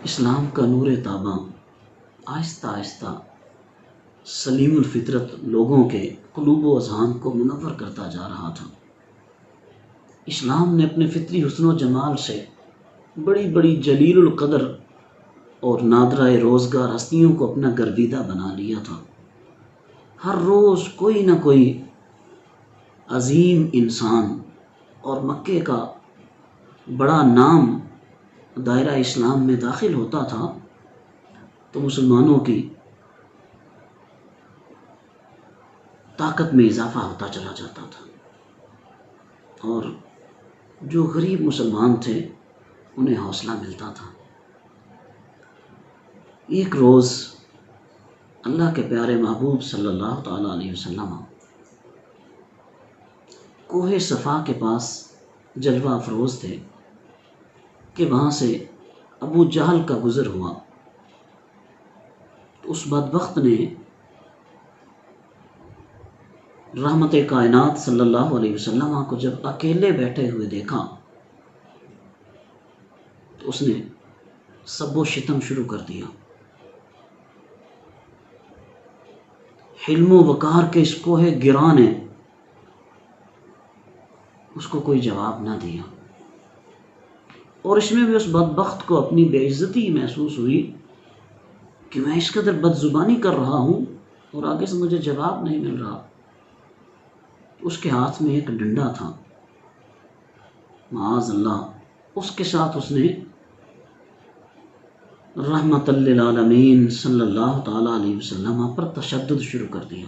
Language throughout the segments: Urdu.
اسلام کا نور تاباں آہستہ آہستہ سلیم الفطرت لوگوں کے قلوب و اذہان کو منور کرتا جا رہا تھا۔ اسلام نے اپنے فطری حسن و جمال سے بڑی بڑی جلیل القدر اور نادرہ روزگار ہستیوں کو اپنا گرویدہ بنا لیا تھا۔ ہر روز کوئی نہ کوئی عظیم انسان اور مکے کا بڑا نام دائرہ اسلام میں داخل ہوتا تھا تو مسلمانوں کی طاقت میں اضافہ ہوتا چلا جاتا تھا، اور جو غریب مسلمان تھے انہیں حوصلہ ملتا تھا۔ ایک روز اللہ کے پیارے محبوب صلی اللہ تعالیٰ علیہ وسلم کوہ صفا کے پاس جلوہ افروز تھے کہ وہاں سے ابو جہل کا گزر ہوا۔ تو اس بدبخت نے رحمت کائنات صلی اللہ علیہ وسلم کو جب اکیلے بیٹھے ہوئے دیکھا تو اس نے سب و شتم شروع کر دیا۔ حلم و وقار کے اس کوہ گراں نے اس کو کوئی جواب نہ دیا، اور اس میں بھی اس بدبخت کو اپنی بے عزتی محسوس ہوئی کہ میں اس قدر بد زبانی کر رہا ہوں اور آگے سے مجھے جواب نہیں مل رہا۔ اس کے ہاتھ میں ایک ڈنڈا تھا، معاذ اللہ اس کے ساتھ اس نے رحمت للعالمین صلی اللہ تعالیٰ علیہ وسلم پر تشدد شروع کر دیا۔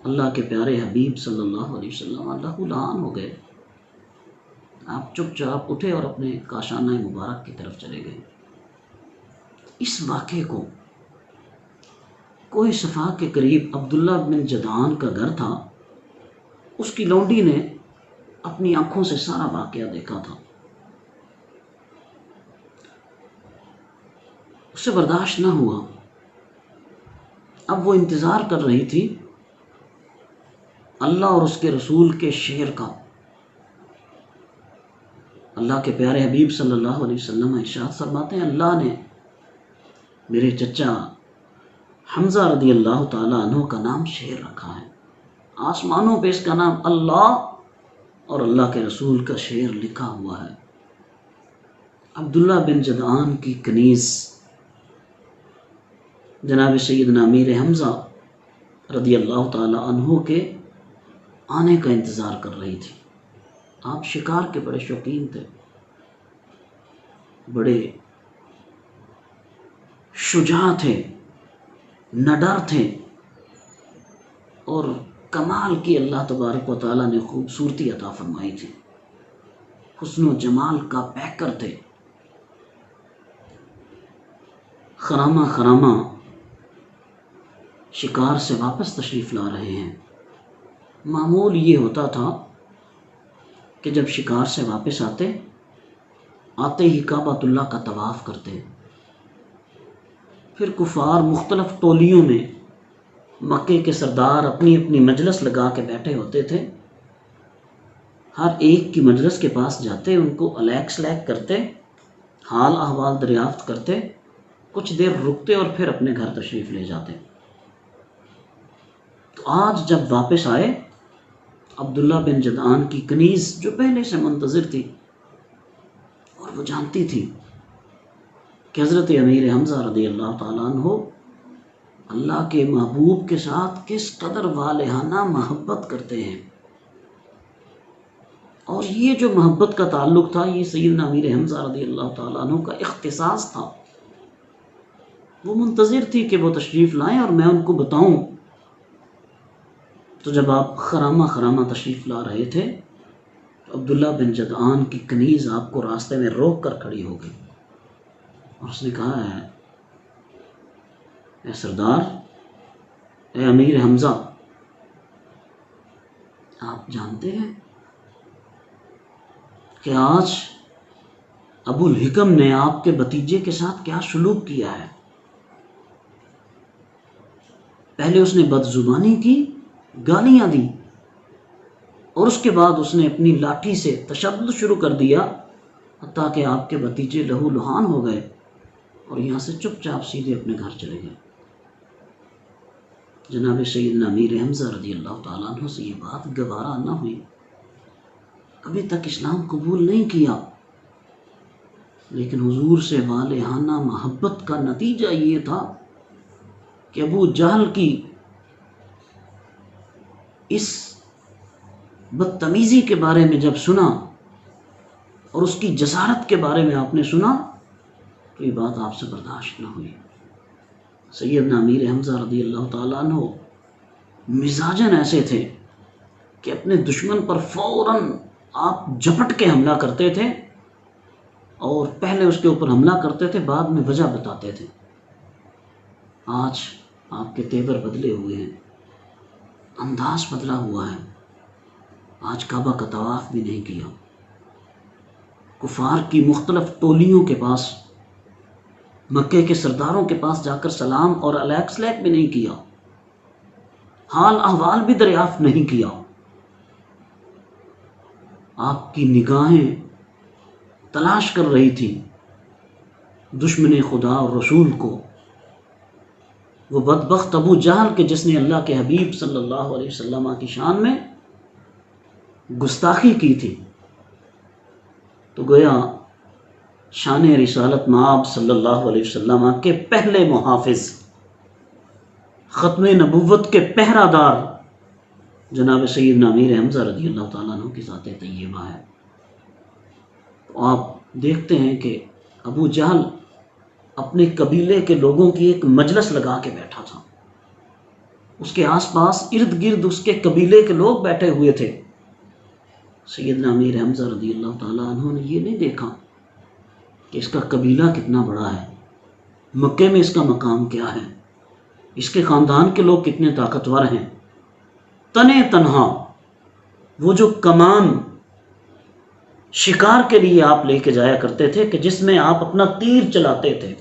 اللہ کے پیارے حبیب صلی اللہ علیہ وسلم اللہ لعان ہو گئے۔ آپ چپ چاپ اٹھے اور اپنے کاشانہ مبارک کی طرف چلے گئے۔ اس واقعے کو کوہ صفا کے قریب عبداللہ بن جدعان کا گھر تھا، اس کی لونڈی نے اپنی آنکھوں سے سارا واقعہ دیکھا تھا۔ اسے برداشت نہ ہوا، اب وہ انتظار کر رہی تھی اللہ اور اس کے رسول کے شعر کا۔ اللہ کے پیارے حبیب صلی اللہ علیہ وسلم ارشاد فرماتے ہیں، اللہ نے میرے چچا حمزہ رضی اللہ تعالیٰ عنہ کا نام شعر رکھا ہے، آسمانوں پہ اس کا نام اللہ اور اللہ کے رسول کا شعر لکھا ہوا ہے۔ عبداللہ بن جدعان کی کنیز جناب سیدنا امیر حمزہ رضی اللہ تعالیٰ عنہ کے آنے کا انتظار کر رہی تھی۔ آپ شکار کے بڑے شوقین تھے، بڑے شجاع تھے، نڈر تھے، اور کمال کی اللہ تبارک و تعالیٰ نے خوبصورتی عطا فرمائی تھی، حسن و جمال کا پیکر تھے۔ خرامہ خرامہ شکار سے واپس تشریف لا رہے ہیں۔ معمول یہ ہوتا تھا کہ جب شکار سے واپس آتے ہی کعبۃ اللہ کا طواف کرتے، پھر کفار مختلف ٹولیوں میں مکے کے سردار اپنی اپنی مجلس لگا کے بیٹھے ہوتے تھے، ہر ایک کی مجلس کے پاس جاتے، ان کو الیک سلیک کرتے، حال احوال دریافت کرتے، کچھ دیر رکتے اور پھر اپنے گھر تشریف لے جاتے۔ تو آج جب واپس آئے، عبداللہ بن جدعان کی کنیز جو پہلے سے منتظر تھی، اور وہ جانتی تھی کہ حضرت امیر حمزہ رضی اللہ تعالیٰ عنہ اللہ کے محبوب کے ساتھ کس قدر والہانہ محبت کرتے ہیں، اور یہ جو محبت کا تعلق تھا یہ سیدنا امیر حمزہ رضی اللہ تعالیٰ عنہ کا اختصاص تھا۔ وہ منتظر تھی کہ وہ تشریف لائیں اور میں ان کو بتاؤں۔ تو جب آپ خرامہ خرامہ تشریف لا رہے تھے تو عبداللہ بن جدعان کی کنیز آپ کو راستے میں روک کر کھڑی ہو گئی، اور اس نے کہا ہے، اے سردار، اے امیر حمزہ، آپ جانتے ہیں کہ آج ابو الحکم نے آپ کے بھتیجے کے ساتھ کیا سلوک کیا ہے؟ پہلے اس نے بد زبانی کی، گالیاں دی، اور اس کے بعد اس نے اپنی لاٹھی سے تشدد شروع کر دیا حتیٰ کہ آپ کے بھتیجے لہو لہان ہو گئے اور یہاں سے چپ چاپ سیدھے اپنے گھر چلے گئے۔ جناب سیدنا امیر حمزہ رضی اللہ تعالیٰ عنہ سے یہ بات گوارا نہ ہوئی، ابھی تک اسلام قبول نہیں کیا، لیکن حضور سے والہانہ محبت کا نتیجہ یہ تھا کہ ابو جہل کی اس بدتمیزی کے بارے میں جب سنا اور اس کی جسارت کے بارے میں آپ نے سنا تو یہ بات آپ سے برداشت نہ ہوئی۔ سیدنا امیر حمزہ رضی اللہ تعالیٰ عنہ مزاجن ایسے تھے کہ اپنے دشمن پر فوراً آپ جھپٹ کے حملہ کرتے تھے، اور پہلے اس کے اوپر حملہ کرتے تھے، بعد میں وجہ بتاتے تھے۔ آج آپ کے تیور بدلے ہوئے ہیں، انداز بدلا ہوا ہے، آج کعبہ کا طواف بھی نہیں کیا، کفار کی مختلف ٹولیوں کے پاس، مکے کے سرداروں کے پاس جا کر سلام اور علیک سلیک بھی نہیں کیا، حال احوال بھی دریافت نہیں کیا۔ آپ کی نگاہیں تلاش کر رہی تھی دشمن خدا اور رسول کو، وہ بدبخت ابو جہل کے جس نے اللہ کے حبیب صلی اللہ علیہ وسلم کی شان میں گستاخی کی تھی، تو گویا شان رسالت مآب صلی اللہ علیہ وسلم کے پہلے محافظ، ختم نبوت کے پہرہ دار جناب سیدنا امیر حمزہ رضی اللہ تعالیٰ عنہ کی ذات طیبہ ہے۔ تو آپ دیکھتے ہیں کہ ابو جہل اپنے قبیلے کے لوگوں کی ایک مجلس لگا کے بیٹھا تھا، اس کے آس پاس ارد گرد اس کے قبیلے کے لوگ بیٹھے ہوئے تھے۔ سیدنا امیر حمزہ رضی اللہ تعالیٰ عنہ نے یہ نہیں دیکھا کہ اس کا قبیلہ کتنا بڑا ہے، مکے میں اس کا مقام کیا ہے، اس کے خاندان کے لوگ کتنے طاقتور ہیں۔ تنے تنہا وہ جو کمان شکار کے لیے آپ لے کے جایا کرتے تھے کہ جس میں آپ اپنا تیر چلاتے تھے،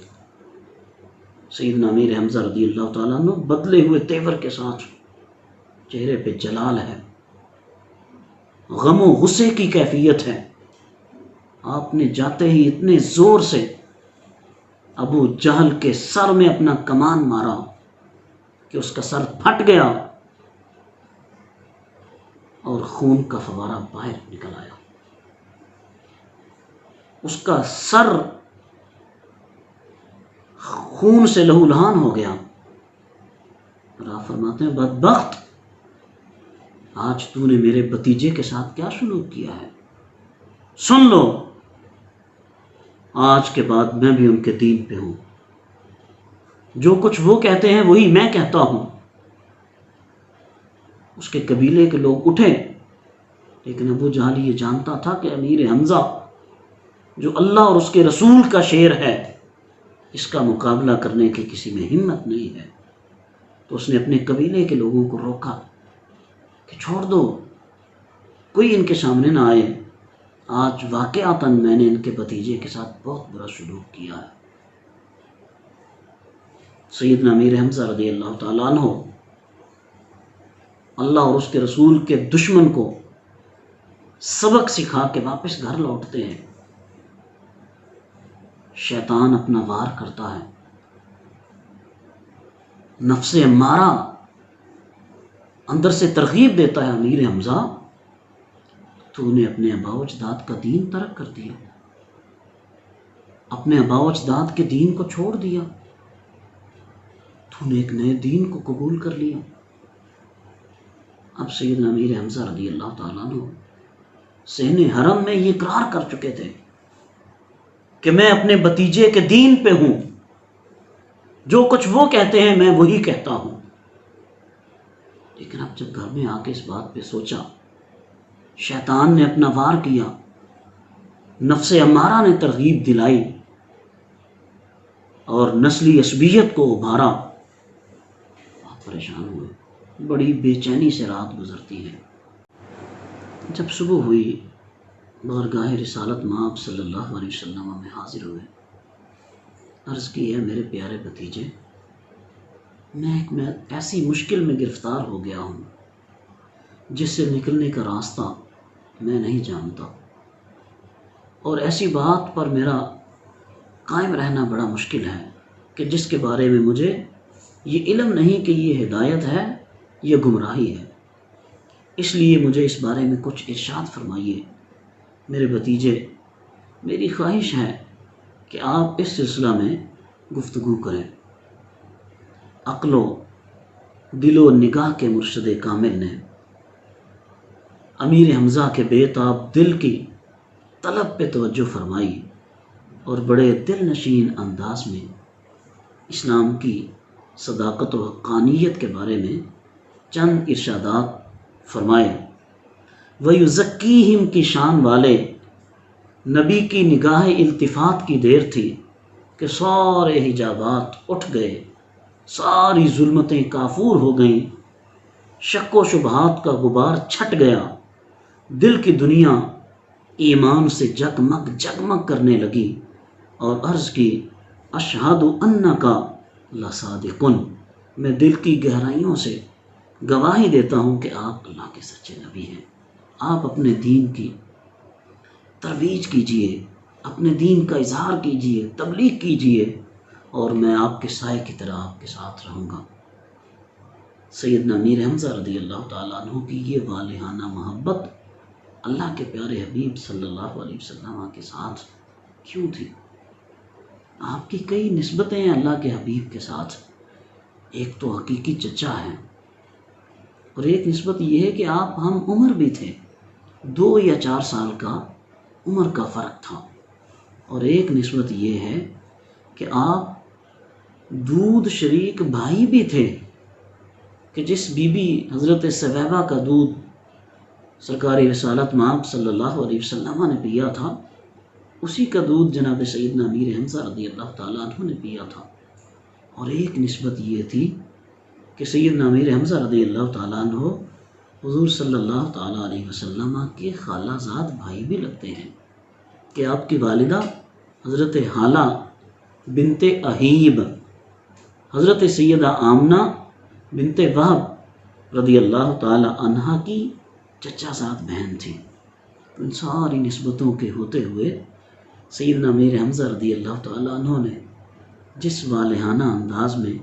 سیدنا امیر حمزہ رضی اللہ تعالیٰ عنہ بدلے ہوئے تیور کے ساتھ، چہرے پہ جلال ہے، غم و غصے کی کیفیت ہے۔ آپ نے جاتے ہی اتنے زور سے ابو جہل کے سر میں اپنا کمان مارا کہ اس کا سر پھٹ گیا اور خون کا فوارہ باہر نکل آیا، اس کا سر خون سے لہو لہان ہو گیا۔ اور آپ فرماتے ہیں بدبخت، آج تو نے میرے بھتیجے کے ساتھ کیا سلوک کیا ہے، سن لو، آج کے بعد میں بھی ان کے دین پہ ہوں، جو کچھ وہ کہتے ہیں وہی میں کہتا ہوں۔ اس کے قبیلے کے لوگ اٹھے، لیکن ابو جہل یہ جانتا تھا کہ امیر حمزہ جو اللہ اور اس کے رسول کا شیر ہے، اس کا مقابلہ کرنے کی کسی میں ہمت نہیں ہے۔ تو اس نے اپنے قبیلے کے لوگوں کو روکا کہ چھوڑ دو، کوئی ان کے سامنے نہ آئے، آج واقعتاً میں نے ان کے بھتیجے کے ساتھ بہت برا سلوک کیا ہے۔ سیدنا امیر حمزہ رضی اللہ تعالیٰ عنہ اللہ اور اس کے رسول کے دشمن کو سبق سکھا کے واپس گھر لوٹتے ہیں۔ شیطان اپنا وار کرتا ہے، نفس امارہ اندر سے ترغیب دیتا ہے، امیر حمزہ تو نے اپنے آباء و اجداد کا دین ترک کر دیا، اپنے آباء و اجداد کے دین کو چھوڑ دیا، تو نے ایک نئے دین کو قبول کر لیا۔ اب سیدنا امیر حمزہ رضی اللہ تعالیٰ عنہ صحن حرم میں یہ اقرار کر چکے تھے کہ میں اپنے بھتیجے کے دین پہ ہوں، جو کچھ وہ کہتے ہیں میں وہی کہتا ہوں۔ لیکن اب جب گھر میں آ کے اس بات پہ سوچا، شیطان نے اپنا وار کیا، نفس امارہ نے ترغیب دلائی اور نسلی عصبیت کو ابھارا، آپ پریشان ہوئے، بڑی بے چینی سے رات گزرتی ہے۔ جب صبح ہوئی، بارگاہ رسالت مآب صلی اللہ علیہ وسلم میں حاضر ہوئے، عرض کی ہے میرے پیارے بھتیجے، میں ایسی مشکل میں گرفتار ہو گیا ہوں جس سے نکلنے کا راستہ میں نہیں جانتا۔ اور ایسی بات پر میرا قائم رہنا بڑا مشکل ہے کہ جس کے بارے میں مجھے یہ علم نہیں کہ یہ ہدایت ہے یہ گمراہی ہے۔ اس لیے مجھے اس بارے میں کچھ ارشاد فرمائیے۔ میرے بھتیجے، میری خواہش ہے کہ آپ اس سلسلہ میں گفتگو کریں۔ عقل و دل و نگاہ کے مرشد کامل نے امیر حمزہ کے بے تاب دل کی طلب پہ توجہ فرمائی اور بڑے دل نشین انداز میں اسلام کی صداقت و حقانیت کے بارے میں چند ارشادات فرمائے۔ وَيُزَكِّيهِمْ کی شان والے نبی کی نگاہ التفات کی دیر تھی کہ سارے حجابات اٹھ گئے، ساری ظلمتیں کافور ہو گئیں، شک و شبہات کا غبار چھٹ گیا، دل کی دنیا ایمان سے جگمگ جگمگ کرنے لگی اور عرض کی اشہد انکا لصادقن، میں دل کی گہرائیوں سے گواہی دیتا ہوں کہ آپ اللہ کے سچے نبی ہیں۔ آپ اپنے دین کی ترویج کیجئے، اپنے دین کا اظہار کیجئے، تبلیغ کیجئے، اور میں آپ کے سائے کی طرح آپ کے ساتھ رہوں گا۔ سیدنا امیر حمزہ رضی اللہ تعالیٰ عنہ کی یہ والہانہ محبت اللہ کے پیارے حبیب صلی اللہ علیہ وسلم کے ساتھ کیوں تھی؟ آپ کی کئی نسبتیں ہیں اللہ کے حبیب کے ساتھ۔ ایک تو حقیقی چچا ہے، اور ایک نسبت یہ ہے کہ آپ ہم عمر بھی تھے، 2 یا 4 سال کا عمر کا فرق تھا، اور ایک نسبت یہ ہے کہ آپ دودھ شریک بھائی بھی تھے کہ جس بی بی حضرت ثویبہ کا دودھ سرکار رسالت مآب صلی اللہ علیہ وسلم نے پیا تھا، اسی کا دودھ جناب سیدنا امیر حمزہ رضی اللہ تعالیٰ عنہ نے پیا تھا۔ اور ایک نسبت یہ تھی کہ سیدنا امیر حمزہ رضی اللہ تعالیٰ عنہ حضور صلی اللہ تعالیٰ علیہ وسلم کے خالہ زاد بھائی بھی لگتے ہیں، کہ آپ کی والدہ حضرت حالہ بنت اہیب حضرت سیدہ آمنہ بنت وہب رضی اللہ تعالیٰ عنہ کی چچا زاد بہن تھی۔ ان ساری نسبتوں کے ہوتے ہوئے سیدنا امیر حمزہ رضی اللہ تعالیٰ عنہ نے جس والہانہ انداز میں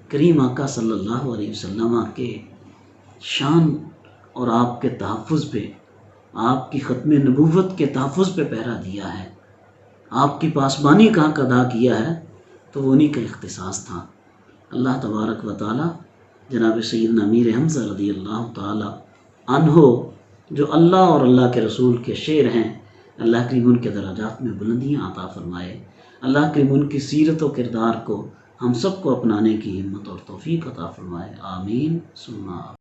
کریم آقا صلی اللہ علیہ وسلم کے شان اور آپ کے تحفظ پہ، آپ کی ختم نبوت کے تحفظ پہ پہرا دیا ہے، آپ کی پاسبانی کا حق ادا کیا ہے، تو وہ انہی کا اختصاص تھا۔ اللہ تبارک و تعالیٰ جناب سیدنا امیر حمزہ رضی اللہ تعالیٰ عنہ جو اللہ اور اللہ کے رسول کے شعر ہیں، اللہ کریم ان کے درجات میں بلندیاں عطا فرمائے۔ اللہ کریم ان کی سیرت و کردار کو ہم سب کو اپنانے کی ہمت اور توفیق عطا فرمائے۔ آمین ثم آمین۔